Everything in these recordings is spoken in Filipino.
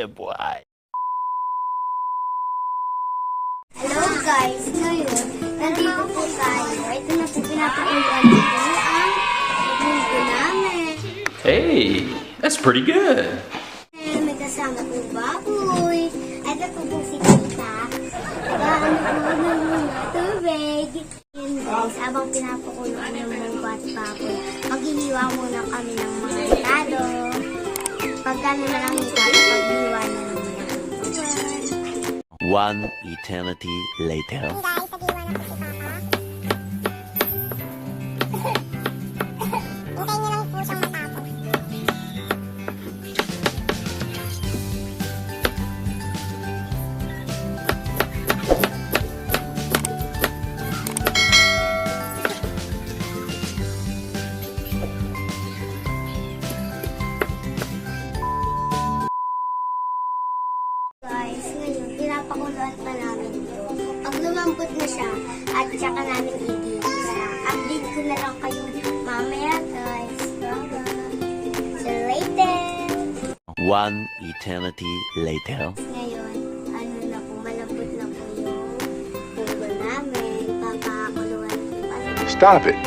Yeah, boy. Hello guys, ngayon, nandito po tayo. Ito na po pinapakuluan dito ang munggo namin. Hey, that's pretty good. May kasama po baboy. Ito po si Tita. Gaano po ng mga tubig. Yun guys, habang pinapakuluan ng munggo at baboy, maghihiwa muna kami ng mga tado. Pagkano na lang ipapaghiwa na ng mga One eternity later. guys, nag-iwan ako si Papa. Hintayin niyo lang po siyang matapos. Guys, ngayon, pinapakuluan pa namin ito. Pag lumambot na siya, at saka namin igigisa. Update ko na lang kayo mamaya, guys. Bye-bye. See you later. One eternity later. Ngayon, ano na po, malambot na po yung munggo namin. Papakuluan pa namin. Stop it.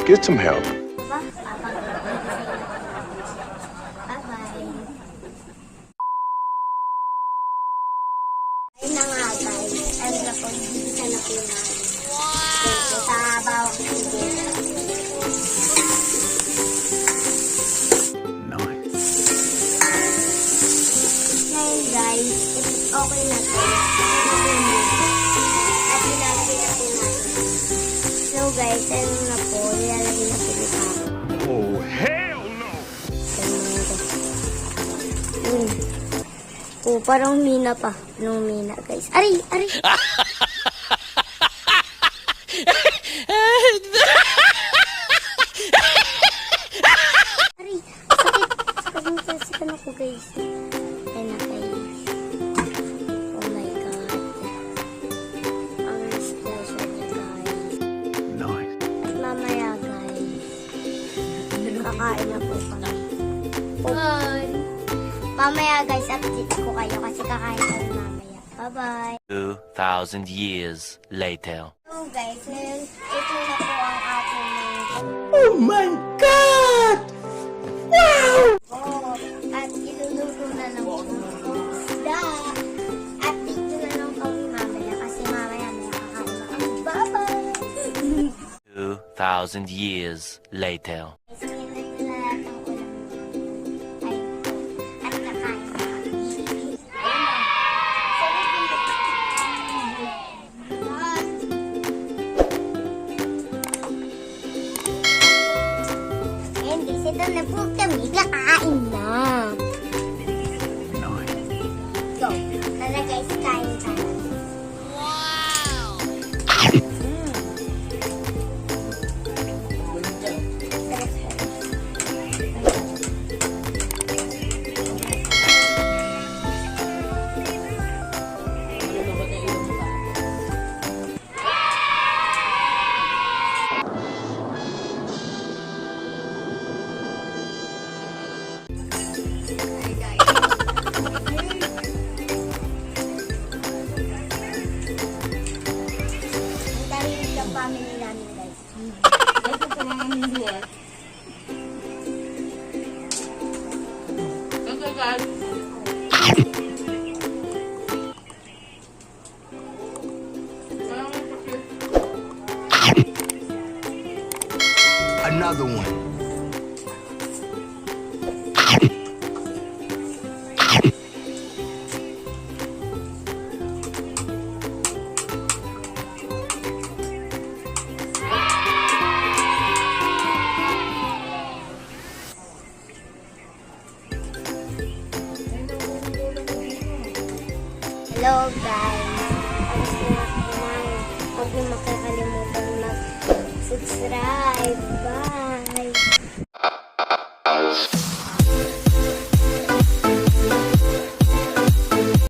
Get some help. Diba? Papakuluan pa namin. Bye-bye. Ayun na nga guys, ano na po, gigisa na po namin. Ito, tabawang sigil. Nice. Ngayon guys, okay na to. At nilalagay na po natin. So guys, ano na po, nilalagay na po dito. Oh, hell no! Oh, parang mina pa. Anong mina guys? Aray! Aray! Aray! Sakit! Sakit ako guys. Ayan na guys. Oh my god. Ang special niya guys. Nice. At mamaya guys, kakain na po kami. Bye! Mamaya guys, update ko kayo kasi kakain kami mamaya. Bye-bye! 2,000 years later. So guys, ngayon, ito na po ang ating munggo. Oh my God! Oh, at iluluto na lang po ng isda. At dito na lang kami mamaya kasi mamaya may kakain na kami. Bye-bye! 2,000 years later. Guys, ngayon ito na lahat ang ulam. Ayun po. At kakain na kami. Ayun na. Ngayon guys, ito na po kami. Kakain na. Go. Tara guys, kain tayo. Ang dami ng family namin guys. Another one. Hello guys. Alas na naman. Huwag niyo makakalimutan mag-subscribe. Bye!